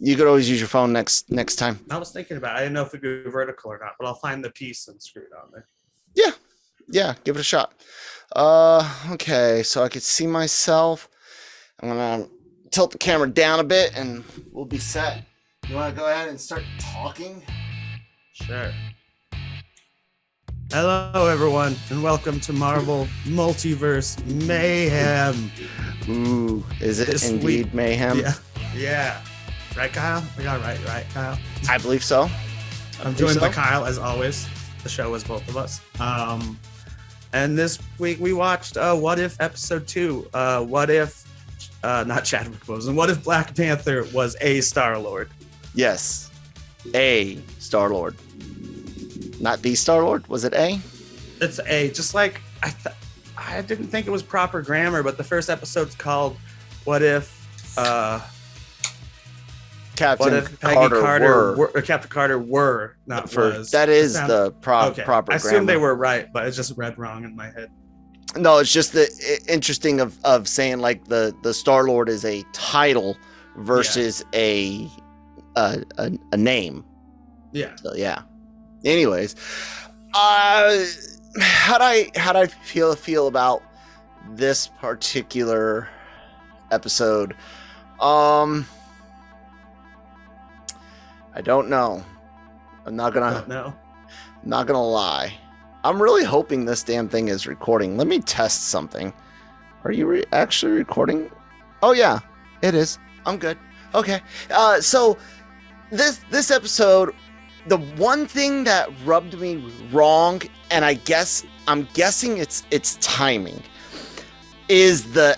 You could always use your phone next time. I was thinking about it. I didn't know if it could be vertical or not, but I'll find the piece and screw it on there. Yeah, give it a shot. Okay, so I could see myself. I'm gonna tilt the camera down a bit and we'll be set. You wanna go ahead and start talking? Sure. Hello, everyone, and welcome to Marvel Multiverse Mayhem. Ooh, is it This indeed week- mayhem? Yeah. Right, Kyle? We got it right, Kyle? I believe so. I'm joined by Kyle, as always. The show is both of us. And this week we watched What If Episode 2. What if, not Chadwick Boseman, what if Black Panther was a Star-Lord? Yes, a Star-Lord. Not the Star-Lord? Was it A? It's A. Just like, I didn't think it was proper grammar, but the first episode's called What If... Captain Captain Carter Carter were, not was. That is the proper grammar. I assume they were right, but it just read wrong in my head. No, it's just the interesting of saying like the Star-Lord is a title versus a name. Yeah. So yeah. Anyways, how'd I feel about this particular episode? I don't know. I'm not gonna lie. I'm really hoping this damn thing is recording. Let me test something. Are you actually recording? Oh yeah, it is. I'm good. Okay. So this episode, the one thing that rubbed me wrong, and I'm guessing it's timing, is the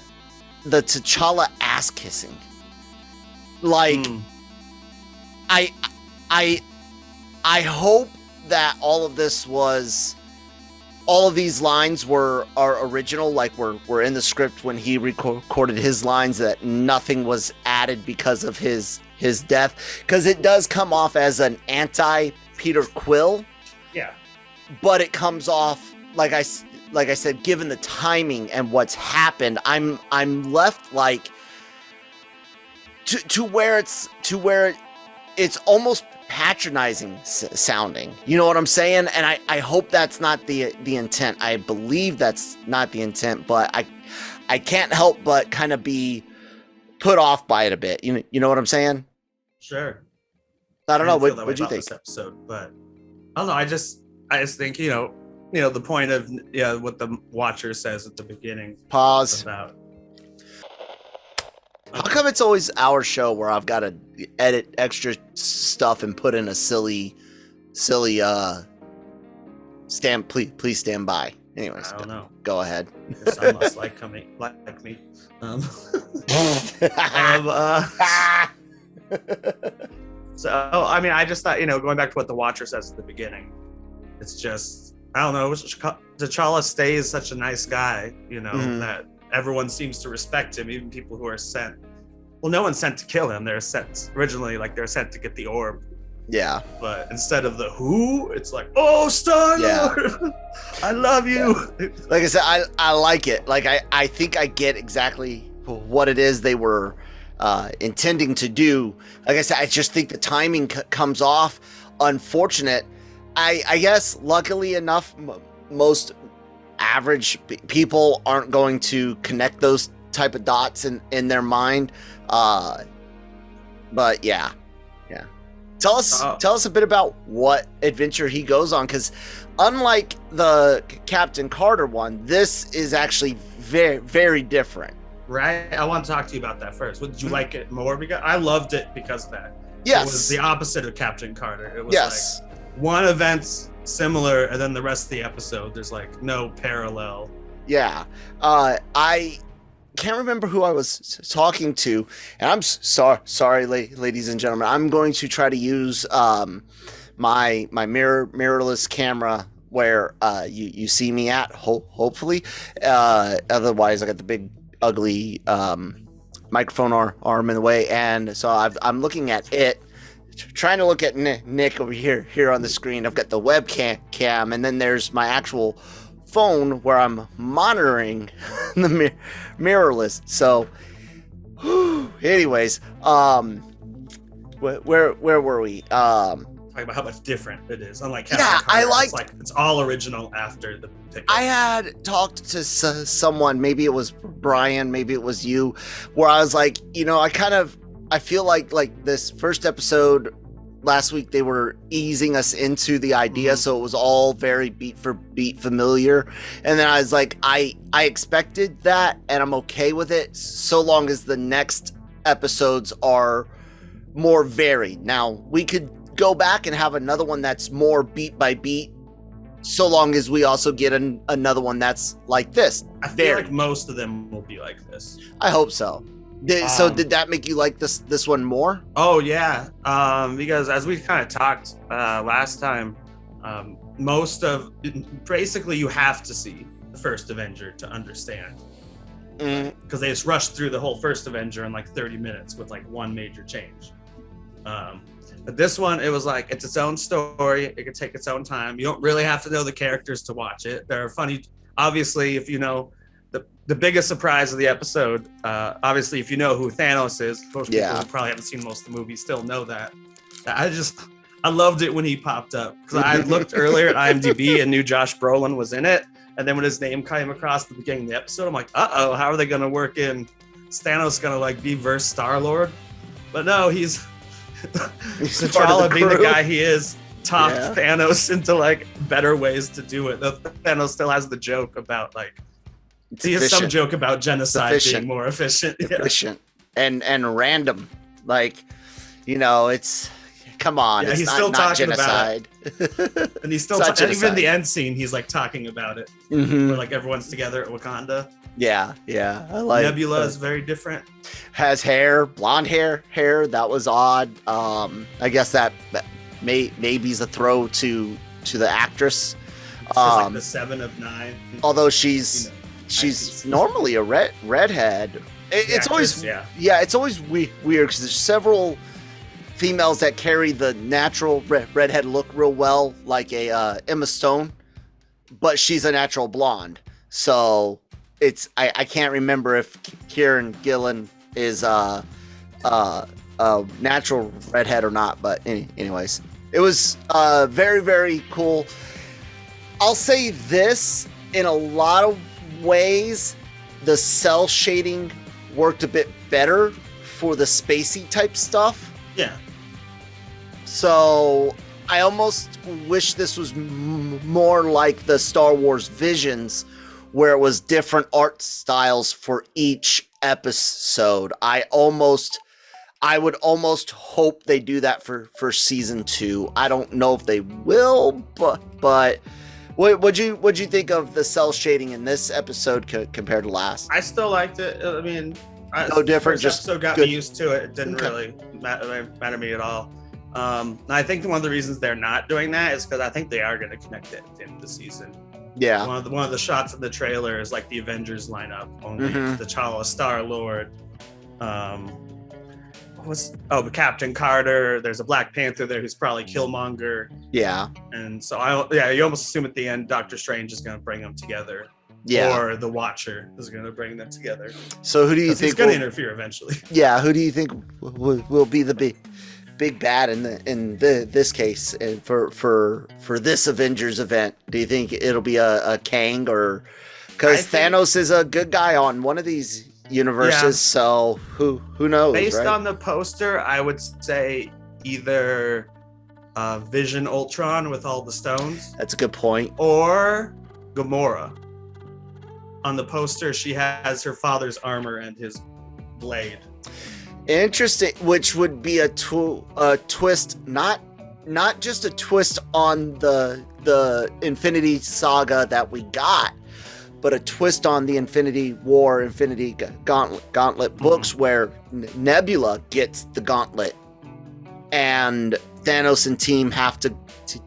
T'Challa ass kissing. Like. I hope that all of these lines are original, like were in the script when he recorded his lines, that nothing was added because of his death, because it does come off as an anti-Peter Quill. Yeah. But it comes off like I said, given the timing and what's happened, I'm left like to where it's almost patronizing sounding. You know what I'm saying? And I hope that's not the intent. I believe that's not the intent, but I can't help but kind of be put off by it a bit. You know what I'm saying? Sure. I don't know. What'd you think? This episode, but I don't know. I just think, the point of what the Watcher says at the beginning. Pause. About. How come it's always our show where I've got to edit extra stuff and put in a silly please stand by. Anyways, I don't know. Go ahead. Some must like me. So, I mean, I just thought, going back to what the Watcher says at the beginning, it's just, I don't know, T'Challa stays such a nice guy, that everyone seems to respect him, even people who are sent. Well, no one's sent to kill him. They're sent originally, like they're sent to get the orb. Yeah. But instead of the who, it's like, oh, Star-Lord, yeah. I love you. Yeah. Like I said, I like it. Like I think I get exactly what it is they were intending to do. Like I said, I just think the timing comes off unfortunate. I guess luckily enough, most average people aren't going to connect those type of dots in their mind. But yeah. Tell us a bit about what adventure he goes on, because unlike the Captain Carter one, this is actually very, very different. Right. I want to talk to you about that first. Did you like it more? Because I loved it because of that. Yes. It was the opposite of Captain Carter. It was yes. like one event's similar, and then the rest of the episode, there's like no parallel. Yeah. I can't remember who I was talking to, and I'm sorry, ladies and gentlemen. I'm going to try to use my mirrorless camera where you see me at, hopefully. Otherwise, I got the big ugly microphone arm in the way, and so I'm looking at it, trying to look at Nick over here on the screen. I've got the webcam, and then there's my actual phone where I'm monitoring the mirrorless. So anyways, where were we? Talking about how much different it is. Unlike Captain Yeah, Carter, it's all original after the pickup. I had talked to someone, maybe it was Brian, maybe it was you, where I was like, I feel like this first episode last week, they were easing us into the idea, so it was all very beat for beat familiar. And then I was like, I expected that, and I'm okay with it, so long as the next episodes are more varied. Now, we could go back and have another one that's more beat by beat, so long as we also get another one that's like this. I feel like most of them will be like this. I hope so. So did that make you like this one more? Oh yeah, because as we kind of talked last time, basically you have to see the first Avenger to understand, because they just rushed through the whole first Avenger in like 30 minutes with like one major change. But this one, it was like it's its own story. It could take its own time. You don't really have to know the characters to watch it. They're funny. Obviously, if you know the biggest surprise of the episode, obviously, if you know who Thanos is, most people who probably haven't seen most of the movie still know that. I loved it when he popped up, because I looked earlier at IMDb and knew Josh Brolin was in it. And then when his name came across the beginning of the episode, I'm like, uh-oh, how are they going to work in? Is Thanos going to like be verse Star-Lord? But no, he's T'Challa being the guy he is, talked Thanos into like better ways to do it. Thanos still has the joke about like, he has some joke about genocide being more efficient. And random. Like, it's, come on, it's he's not, still not talking genocide. About it. And he's still and even in the end scene, he's like talking about it. Where like everyone's together at Wakanda. Yeah. I like Nebula is very different. Has hair, blonde hair. That was odd. I guess that maybe's a throw to the actress. She's like the 7 of 9. Although she's normally a redhead. It's always it's always weird because there's several females that carry the natural redhead look real well, like a Emma Stone, but she's a natural blonde. So it's I can't remember if Kieran Gillen is a natural redhead or not. But anyways, it was very, very cool. I'll say this, in a lot of ways, the cell shading worked a bit better for the spacey type stuff. Yeah. So I almost wish this was more like the Star Wars Visions, where it was different art styles for each episode. I would almost hope they do that for season 2. I don't know if they will, but what'd you think of the cell shading in this episode compared to last? I still liked it. I mean, no different. Just episode got me used to it. It didn't really matter me at all. I think one of the reasons they're not doing that is because I think they are going to connect it at the end of the season. Yeah. One of the shots in the trailer is like the Avengers lineup, only T'Challa, Star-Lord, Captain Carter. There's a Black Panther there who's probably Killmonger. Yeah. And so you almost assume at the end Doctor Strange is going to bring them together. Yeah. Or the Watcher is going to bring them together. So who do you think he's going to interfere eventually? Yeah. Who do you think will be the big bad in this case, and for this Avengers event? Do you think it'll be a Kang, or because Thanos is a good guy on one of these universes? So who knows? Based right? on the poster, I would say either Vision Ultron with all the stones. That's a good point. Or Gamora. On the poster, she has her father's armor and his blade. Interesting, which would be a twist, not just a twist on the Infinity Saga that we got, but a twist on the Infinity War, Infinity Gauntlet books, where Nebula gets the gauntlet, and Thanos and team have to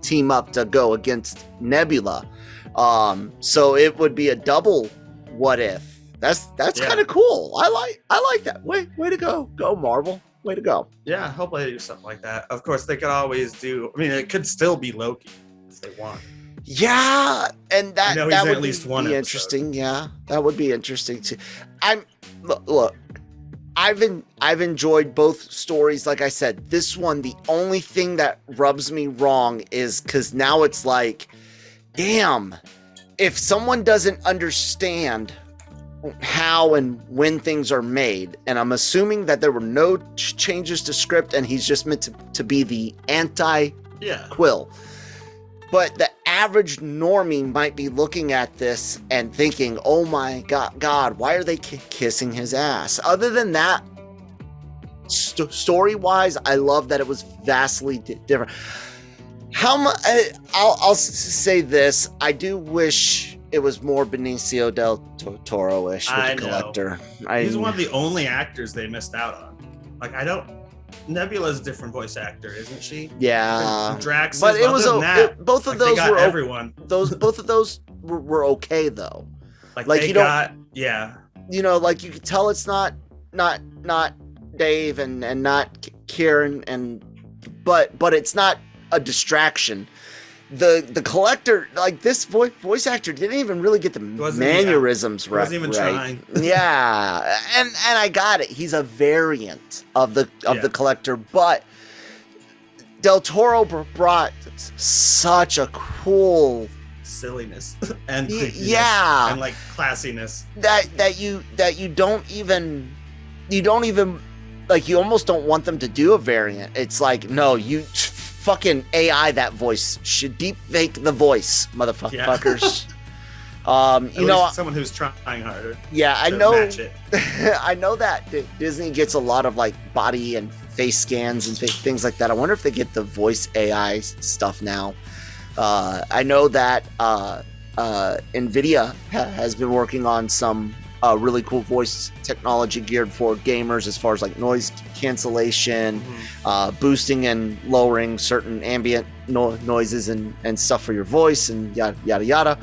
team up to go against Nebula. So it would be a double what if. That's kind of cool. I like that. Way to go Marvel. Way to go. Yeah, hopefully they do something like that. Of course, they could always do. I mean, it could still be Loki if they want. Yeah, and that would at least one be interesting. Yeah, that would be interesting too. Look. I've enjoyed both stories. Like I said, this one, the only thing that rubs me wrong is because now it's like, damn, if someone doesn't understand how and when things are made, and I'm assuming that there were no changes to script and he's just meant to be the anti-Quill. But the average normie might be looking at this and thinking, oh my God, why are they kissing his ass? Other than that, story-wise, I love that it was vastly different. I'll say this. I do wish it was more Benicio del Toro-ish with the Collector. He's one of the only actors they missed out on. Like, Nebula's a different voice actor, isn't she? Yeah, Drax. But it was both of those were everyone. Both of those were okay though. Like you like you could tell it's not Dave and not Kieran but it's not a distraction. The Collector, like this voice actor didn't even really get the mannerisms right. Wasn't even trying. Yeah, and I got it. He's a variant of the Collector, but Del Toro brought such a cool silliness and and like classiness that you don't even like, you almost don't want them to do a variant. It's like, no, you fucking AI that voice. Should deep fake the voice, motherfuckers. Someone who's trying harder. Yeah, I to know. Match it. I know that Disney gets a lot of like body and face scans and things like that. I wonder if they get the voice AI stuff now. I know that NVIDIA has been working on some really cool voice technology geared for gamers, as far as like noise cancellation, boosting and lowering certain ambient noises and stuff for your voice, and yada yada.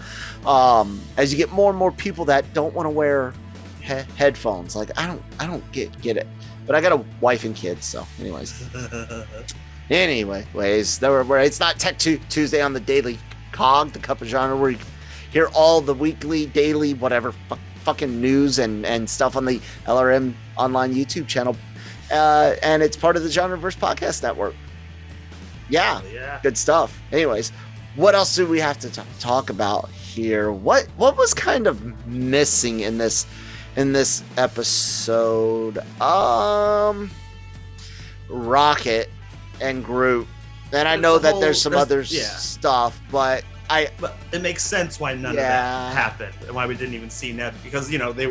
As you get more and more people that don't want to wear headphones, like I don't get it, but I got a wife and kids, so anyways, it's not Tech Tuesday on the Daily Cog, the Cup of Genre, where you hear all the weekly, daily, whatever fucking news and stuff on the LRM online YouTube channel, and it's part of the Genreverse podcast network. Yeah, good stuff. Anyways, what else do we have to talk about here? What was kind of missing in this episode? Rocket and Groot, and I know that there's some other stuff, but it makes sense why none of that happened and why we didn't even see Neb, because they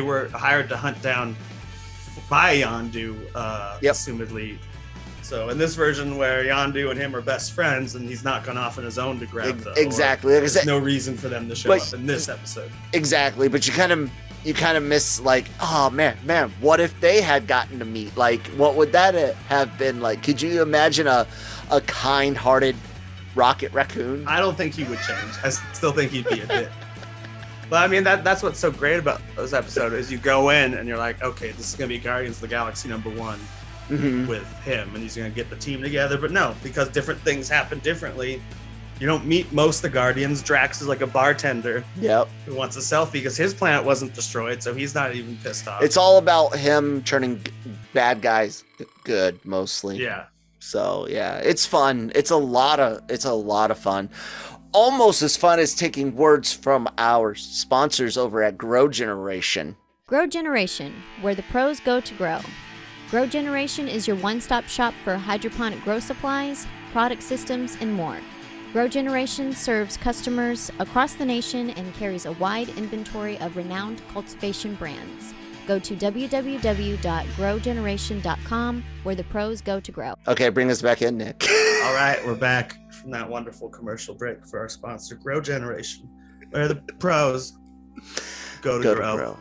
were hired to hunt down by Yondu, assumedly. So in this version where Yondu and him are best friends and he's not gone off on his own to grab them, exactly. There's no reason for them to show up in this episode. Exactly, but you kind of miss, like, oh man, what if they had gotten to meet? Like, what would that have been like? Could you imagine a kind-hearted Rocket Raccoon? I don't think he would change. I still think he'd be a bit. But I mean, that's what's so great about this episode is you go in and you're like, okay, this is gonna be Guardians of the Galaxy #1 with him, and he's gonna get the team together. But no, because different things happen differently. You don't meet most of the Guardians. Drax is like a bartender who wants a selfie because his planet wasn't destroyed, so he's not even pissed off. It's all about him turning bad guys good, mostly. Yeah. So yeah, it's fun. It's a lot of fun. Almost as fun as taking words from our sponsors over at Grow Generation. Grow Generation, where the pros go to grow. Grow Generation is your one-stop shop for hydroponic grow supplies, product systems, and more. Grow Generation serves customers across the nation and carries a wide inventory of renowned cultivation brands. Go to www.growgeneration.com, where the pros go to grow. Okay, bring us back in, Nick. All right, we're back from that wonderful commercial break for our sponsor, Grow Generation, where the pros go to grow.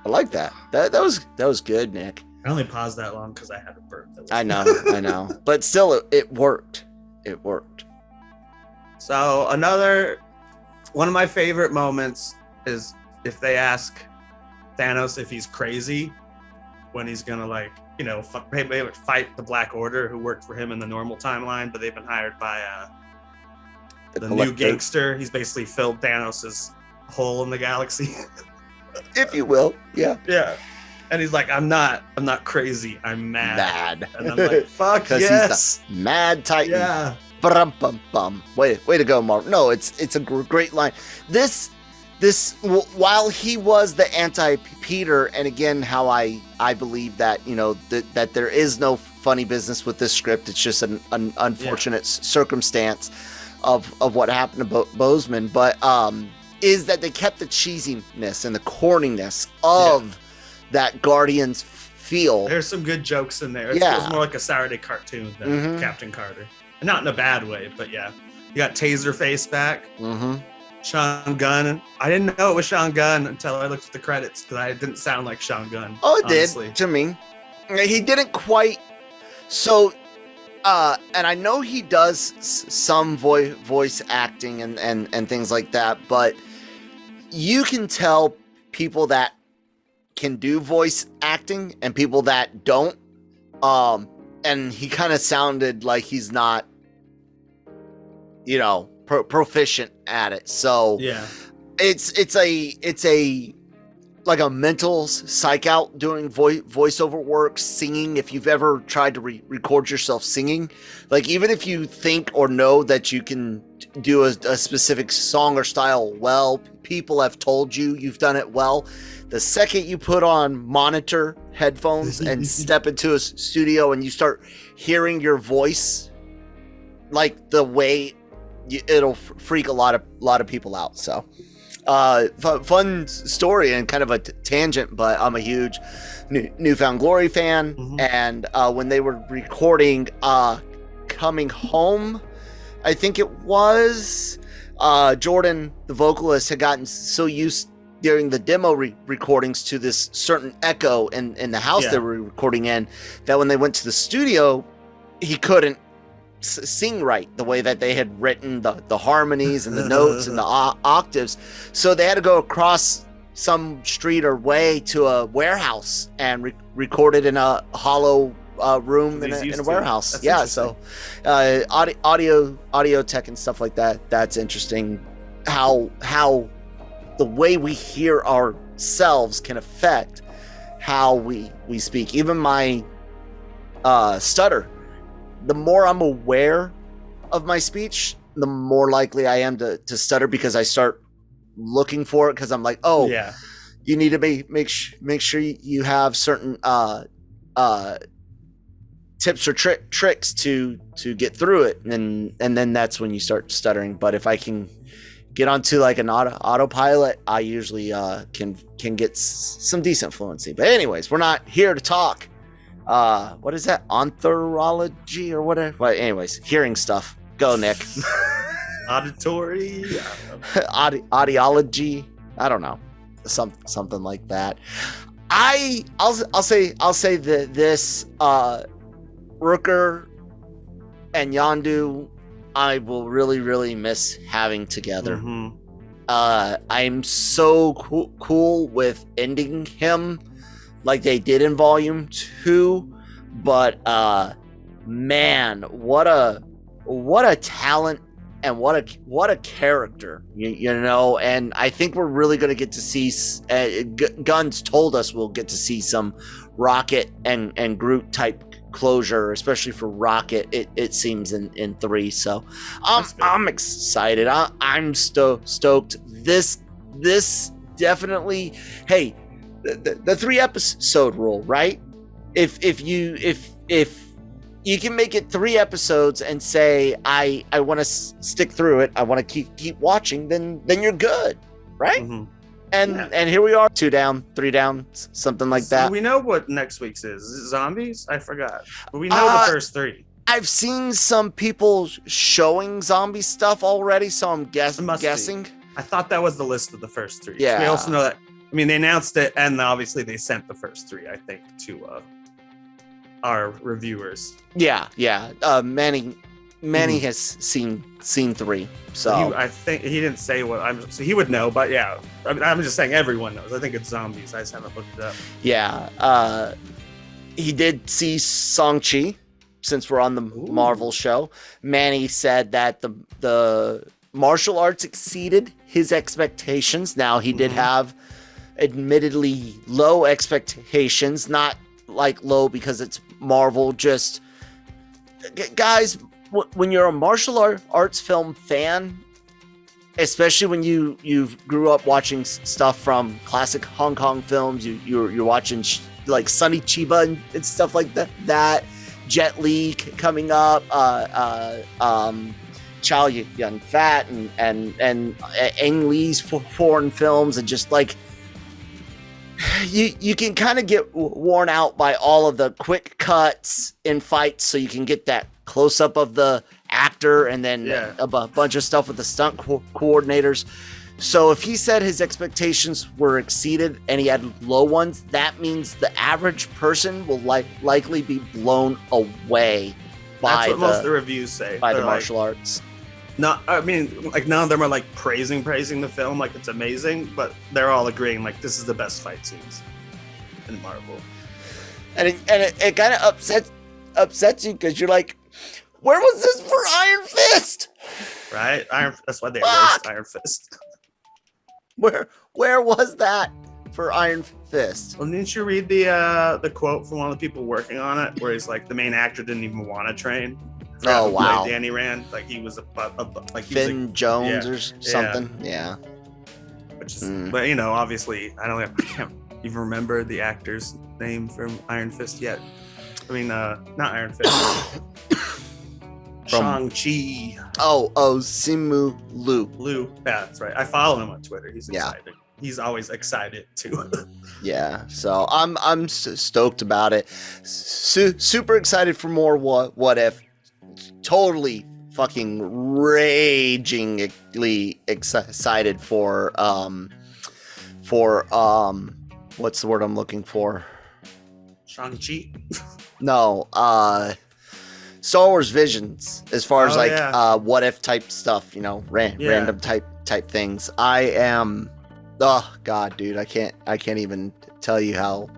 I like that. That was good, Nick. I only paused that long because I had a burp. I know. But still, it worked. It worked. So one of my favorite moments is if they ask Thanos if he's crazy when he's gonna fight the Black Order who worked for him in the normal timeline, but they've been hired by the new gangster. He's basically filled Thanos's hole in the galaxy, if you will. Yeah. And he's like, I'm not crazy, I'm mad. Mad. And I'm like, fuck yes. He's the Mad Titan. Yeah. Ba-dum-bum-bum. Way to go, Marv. No, it's a great line. This while he was the anti-Peter, and again, how I believe that, you know, that there is no funny business with this script. It's just an unfortunate circumstance of what happened to Bozeman. But is that they kept the cheesiness and the corniness of that Guardians feel. There's some good jokes in there. It feels more like a Saturday cartoon than Captain Carter. Not in a bad way, but yeah. You got Taserface back. Sean Gunn. I didn't know it was Sean Gunn until I looked at the credits, because it didn't sound like Sean Gunn. Oh, it honestly. did to me. He didn't quite. So, and I know he does some voice acting and things like that, but you can tell people that can do voice acting and people that don't. And he kind of sounded like he's not, you know, proficient at it. So yeah, it's a like a mental psych out doing voiceover work, singing. If you've ever tried to record yourself singing, like even if you think or know that you can do a specific song or style well, people have told you've done it well. The second you put on monitor headphones and step into a studio and you start hearing your voice, like the way it'll freak a lot of people out. So fun story and kind of a tangent, but I'm a huge Newfound Glory fan. And when they were recording Coming Home, I think it was, Jordan, the vocalist, had gotten so used during the demo recordings to this certain echo in the house they were recording in, that when they went to the studio, he couldn't sing right the way that they had written the harmonies and the notes and the octaves. So they had to go across some street or way to a warehouse and record it in a hollow room in a warehouse. That's so audio tech and stuff like that, that's interesting. How the way we hear ourselves can affect how we speak. Even my stutter, the more I'm aware of my speech, the more likely I am to stutter, because I start looking for it, because I'm like, oh yeah, you need to make sure you have certain tips or tricks to get through it, and then that's when you start stuttering. But if I can get onto like an autopilot, I usually can get some decent fluency. But anyways, we're not here to talk what is that, onthrology or whatever? But anyways, hearing stuff. Go, Nick. Auditory, audiology, I don't know, something like that. I'll say that this Rooker and Yondu, I will really miss having together. I'm so cool with ending him like they did in Volume 2, but man, what a talent and what a character, you know. And I think we're really going to get to see, Gunn's told us we'll get to see some Rocket and Groot type closure, especially for Rocket, it seems in 3. So I'm excited. I'm stoked. This definitely, hey, the 3 episode rule, right? If you can make it 3 episodes and say I want to stick through it, I want to keep watching, then you're good, right? And here we are, 2 down, 3 down, something like that. So we know what next week's is. Is it zombies? I forgot. But we know the first 3. I've seen some people showing zombie stuff already, so I'm guessing. I thought that was the list of the first 3. Yeah. So we also know that. I mean, they announced it, and obviously they sent the first 3, I think, to our reviewers. Yeah. Manny has seen 3, so I think he didn't say what so he would know, but yeah, I'm just saying everyone knows. I think it's zombies. I just haven't looked it up. Yeah, he did see Shang-Chi, since we're on the Marvel show. Manny said that the martial arts exceeded his expectations. Now he did have admittedly low expectations, not like low because it's Marvel, just guys, when you're a martial arts film fan, especially when you grew up watching stuff from classic Hong Kong films, you're watching like Sonny Chiba and stuff like that, Jet Li coming up, Chow Yun Fat and Ang Lee's foreign films, and just like you can kind of get worn out by all of the quick cuts in fights, so you can get that close up of the actor and then a bunch of stuff with the stunt coordinators. So if he said his expectations were exceeded and he had low ones, that means the average person will likely be blown away by That's what most of the reviews say. By They're the martial arts. No, I mean, like, none of them are like praising the film like it's amazing, but they're all agreeing like this is the best fight scenes in Marvel. And it kind of upsets you because you're like, where was this for Iron Fist? Right? That's why they erased Iron Fist. Where was that for Iron Fist? Well, didn't you read the quote from one of the people working on it, where he's like, the main actor didn't even want to train. Oh wow! Danny Rand, like he was like Finn Jones or something. Yeah. Which is, but you know, obviously, I can't even remember the actor's name from Iron Fist yet. I mean, not Iron Fist. Shang-Chi. Oh, Simu Liu. Yeah, that's right. I follow him on Twitter. He's excited. Yeah. He's always excited too. Yeah, so I'm stoked about it. Super excited for more What If. Totally fucking ragingly excited for what's the word I'm looking for? Shang-Chi? No, Star Wars Visions, as far as what if type stuff, you know, random type things. I am, oh god, dude, I can't even tell you how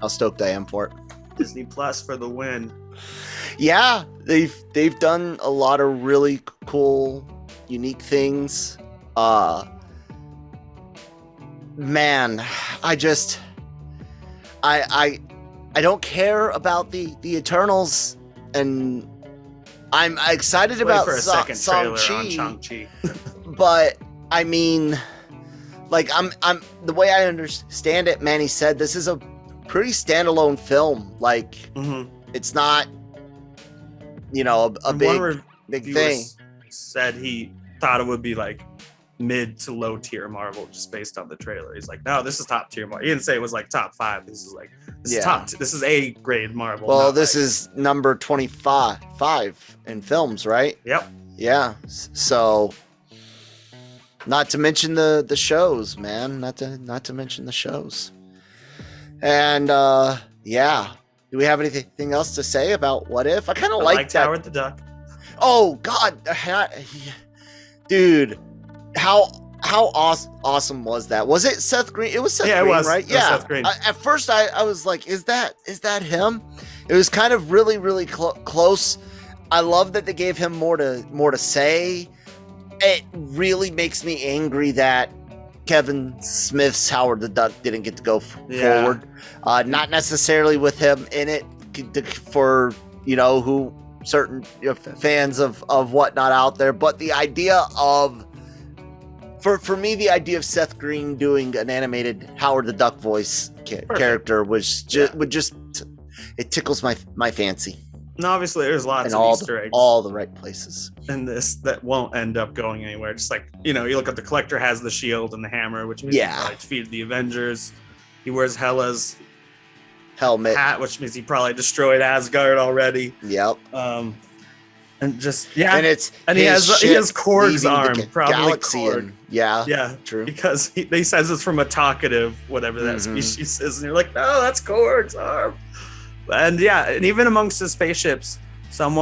stoked I am for it. Disney Plus for the win. Yeah, they've done a lot of really cool, unique things. Man, I don't care about the Eternals, and I'm excited about Shang-Chi. But I mean, like I'm the way I understand it, Manny said this is a pretty standalone film. Like it's not, you know, a big thing. Said he thought it would be like mid to low tier Marvel just based on the trailer. He's like, no, this is top tier Marvel. He didn't say it was like top 5. This is like this is A grade Marvel. Well, this is number 25 in films, right? Yep. Yeah. So not to mention the shows, man. Not to mention the shows. And yeah. Do we have anything else to say about What If? I kind of like that. Howard the Duck. Oh God, dude, how awesome was that? Was it Seth Green? It was Seth Green, right? Yeah. Seth Green. At first, I was like, is that him? It was kind of really close. I love that they gave him more to say. It really makes me angry that Kevin Smith's Howard the Duck didn't get to go forward. Not necessarily with him in it, for, you know, who certain fans of whatnot out there, but the idea of, for me, the idea of Seth Green doing an animated Howard the Duck voice character was just it tickles my fancy. And obviously there's lots of Easter eggs. All the right places. In this that won't end up going anywhere. Just like, you know, you look at the Collector has the shield and the hammer, which means he probably defeated the Avengers. He wears Hela's helmet hat, which means he probably destroyed Asgard already. Yep. And just and he has Korg's arm, probably Korg. Yeah, true. Because he says it's from a talkative, whatever that species is, and you're like, no, that's Korg's arm. And and even amongst the spaceships, some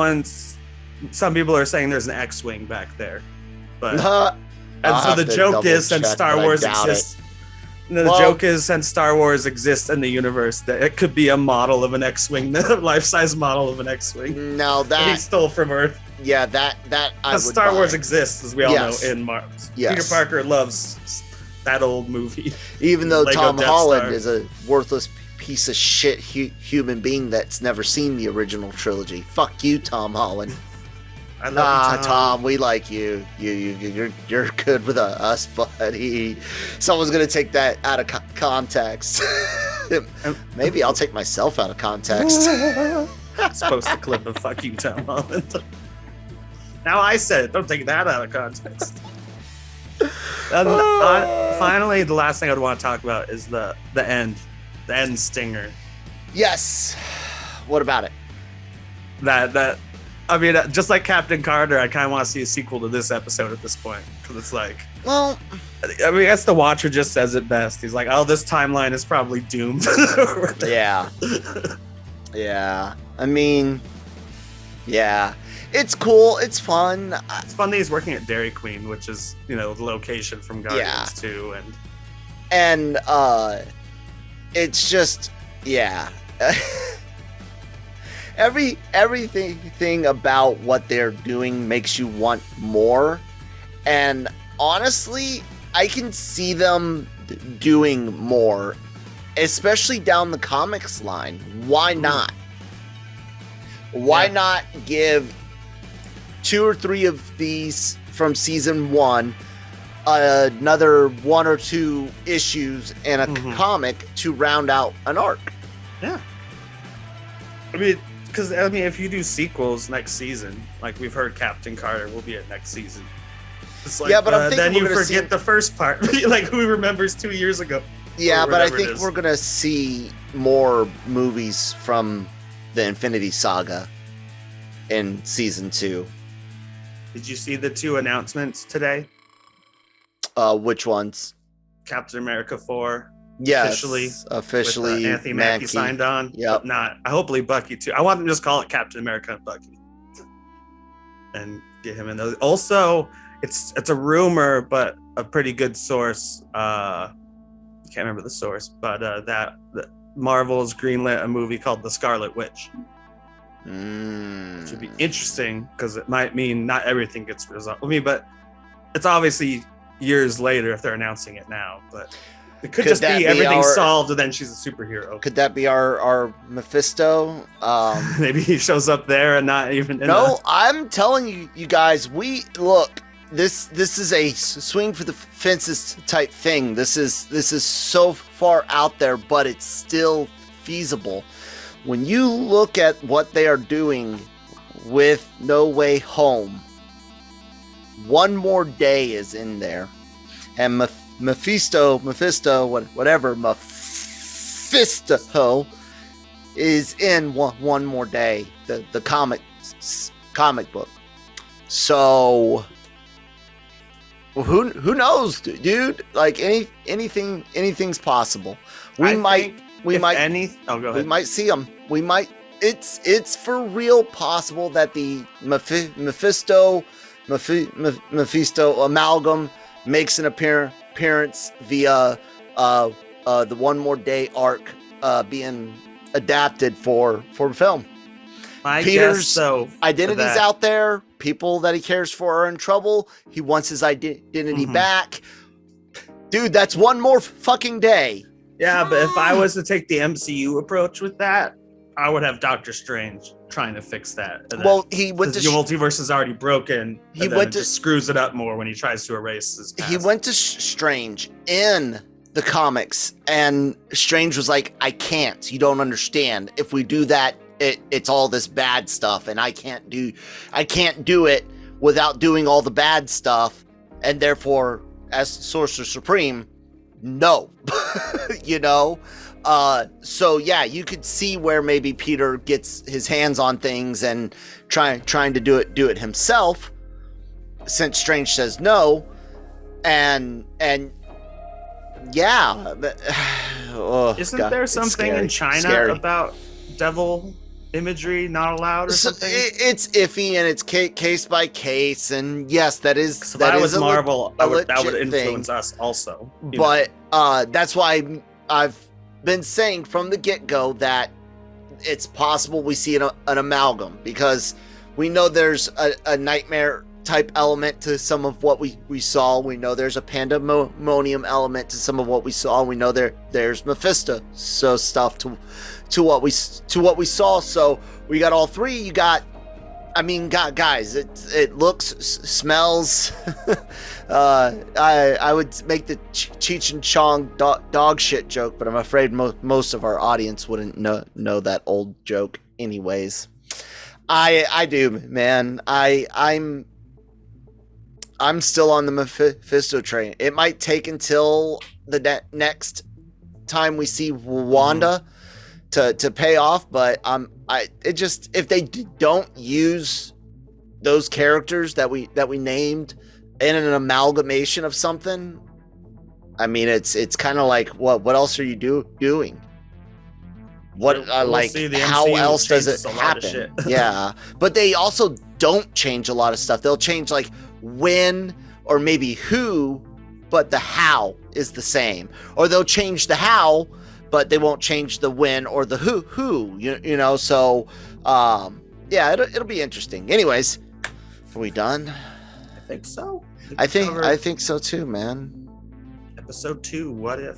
people are saying there's an X-wing back there, but and so the joke is, since Star Wars exists. The joke is, since Star Wars exists in the universe, that it could be a model of an X-wing, the life-size model of an X-wing. No, that he stole from Earth. Yeah, that I would Star buy. Wars exists, as we all know, in Mars. Yes. Peter Parker loves that old movie. Even though Lego Tom Death Holland Star. is a worthless piece of shit human being that's never seen the original trilogy. Fuck you, Tom Holland. I love you, Tom, we like you. You're good with us, buddy. Someone's gonna take that out of context. Maybe I'll take myself out of context. Supposed to clip a fucking Tom Holland. Now I said it. Don't take that out of context. Finally, the last thing I'd want to talk about is the end stinger. Yes. What about it? That I mean, just like Captain Carter, I kind of want to see a sequel to this episode at this point, because it's like, well, I mean, I guess the Watcher just says it best. He's like, "Oh, this timeline is probably doomed." Yeah. Yeah. I mean, yeah. It's cool. It's fun. It's fun that he's working at Dairy Queen, which is, the location from Guardians 2, and it's just, yeah. Everything about what they're doing makes you want more, and honestly, I can see them doing more, especially down the comics line. Why not? Why not give 2 or 3 of these from season 1, another 1 or 2 issues in a comic to round out an arc? Yeah. I mean, because if you do sequels next season, like we've heard Captain Carter will be at next season. It's like, yeah, but I'm thinking then you gonna forget the first part. Like, who remembers 2 years ago? Yeah, but I think we're gonna see more movies from the Infinity Saga in season 2. Did you see the 2 announcements today? Which ones? Captain America 4. Yes, officially. With, Anthony Mackie signed on. Yep. Not. Hopefully Bucky too. I want them to just call it Captain America and Bucky, and get him in those. Also, it's a rumor, but a pretty good source. Can't remember the source, but that Marvel's greenlit a movie called The Scarlet Witch. Which would be interesting, because it might mean not everything gets resolved. I mean, but it's obviously years later if they're announcing it now, but it could just be everything solved and then she's a superhero. Could that be our Mephisto? Maybe he shows up there and not even I'm telling you guys, this is a swing for the fences type thing. This is so far out there, but it's still feasible. When you look at what they are doing with No Way Home, One More Day is in there, and Mephisto, whatever, Mephisto is in One More Day, the comic book. So who knows, dude? Like anything's possible. We might see them. It's for real possible that the Mephisto amalgam makes an appearance via the One More Day arc being adapted for film. Peter's identity's out there. People that he cares for are in trouble. He wants his identity back. Dude, that's one more fucking day. Yeah, but if I was to take the MCU approach with that, I would have Doctor Strange trying to fix that. Well, he went to your multiverse is already broken. Just screws it up more when he tries to erase his past. He went to Strange in the comics, and Strange was like, "I can't. You don't understand. If we do that, it's all this bad stuff, and I can't do it without doing all the bad stuff, and therefore, as Sorcerer Supreme, no." So yeah, you could see where maybe Peter gets his hands on things and trying to do it himself, since Strange says no, and yeah, but, isn't there something in China about devil imagery not allowed or something? It's iffy, and it's case by case, and yes, that is Marvel. That would influence us also. But that's why I've been saying from the get-go that it's possible we see an amalgam, because we know there's a Nightmare type element to some of what we saw. We know there's a pandemonium element to some of what we saw. We know there's Mephisto stuff to what we saw. So we got all three. You got, I mean, guys, it looks, smells. I would make the Cheech and Chong dog shit joke, but I'm afraid most of our audience wouldn't know that old joke anyways. I do, man. I'm still on the Mephisto train. It might take until the next time we see Wanda to pay off, but if they don't use those characters that we named in an amalgamation of something, I mean, it's kind of like, what else are you doing? What like how else does it happen? Yeah, but they also don't change a lot of stuff. They'll change like when or maybe who, but the how is the same. Or they'll change the how, but they won't change the when or the who. You know. So yeah, it'll be interesting. Anyways, are we done? I think so. I think so too, man. Episode 2, What If?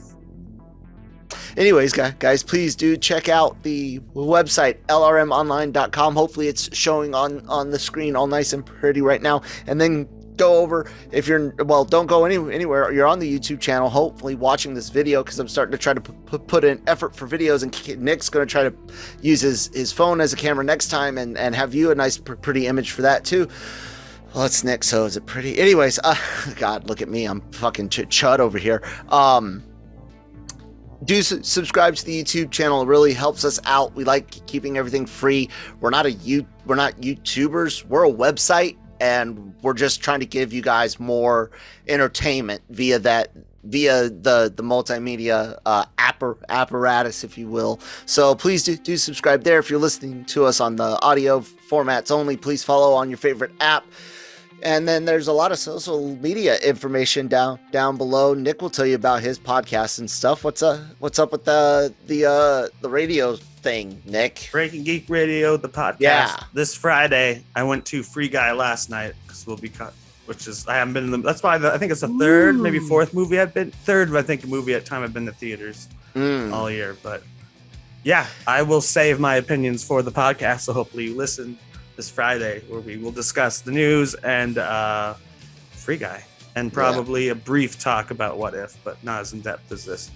Anyways, guys, please do check out the website, lrmonline.com. Hopefully it's showing on the screen all nice and pretty right now. And then go over, if you're, don't go anywhere. You're on the YouTube channel, hopefully watching this video, because I'm starting to try to put in effort for videos, and Nick's going to try to use his phone as a camera next time and have you a nice, pretty image for that too. Well, it's Nick, so is it pretty? Anyways, God, look at me. I'm fucking chud over here. Do subscribe to the YouTube channel. It really helps us out. We like keeping everything free. We're not YouTubers. We're a website, and we're just trying to give you guys more entertainment via the multimedia apparatus, if you will. So please do subscribe there. If you're listening to us on the audio formats only, please follow on your favorite app. And then there's a lot of social media information down below. Nick will tell you about his podcast and stuff. What's up with the radio thing, Nick? Breaking Geek Radio, the podcast. Yeah. This Friday, I went to Free Guy last night because we'll be cut. Which is, I haven't been in the. That's why I think it's the third, maybe fourth movie I've been. Third, I think, movie at time I've been to theaters all year. But yeah, I will save my opinions for the podcast. So hopefully you listen this Friday, where we will discuss the news and Free Guy, and probably a brief talk about What If, but not as in depth as this.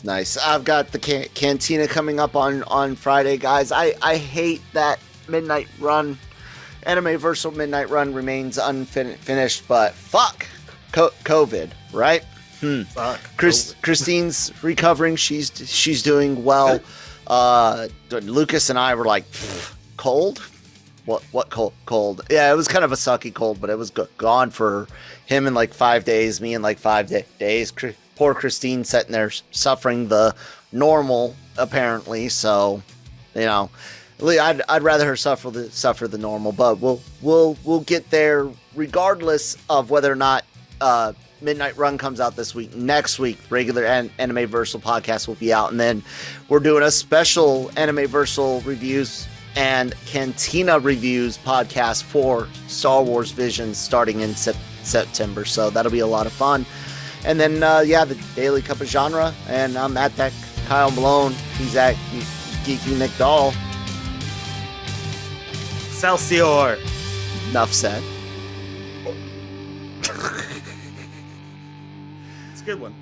Nice. I've got the Cantina coming up on Friday, guys. I hate that midnight run. Anime-Versal midnight run remains unfinished, but fuck COVID, right? Fuck. Christine's recovering. She's doing well. Lucas and I were like, cold. What cold? Yeah, it was kind of a sucky cold, but it was gone for him in like 5 days, me in like 5 days. Poor Christine sitting there suffering the normal, apparently. So, you know, I'd rather her suffer the normal, but we'll get there regardless of whether or not Midnight Run comes out this week. Next week, regular Anime-Versal podcast will be out, and then we're doing a special Anime-Versal reviews and Cantina reviews podcast for Star Wars Visions starting in September. So that'll be a lot of fun. And then, the Daily Cup of Genre. And I'm at that Kyle Malone. He's at Geeky Nick Dahl. Excelsior. Enough said. It's a good one.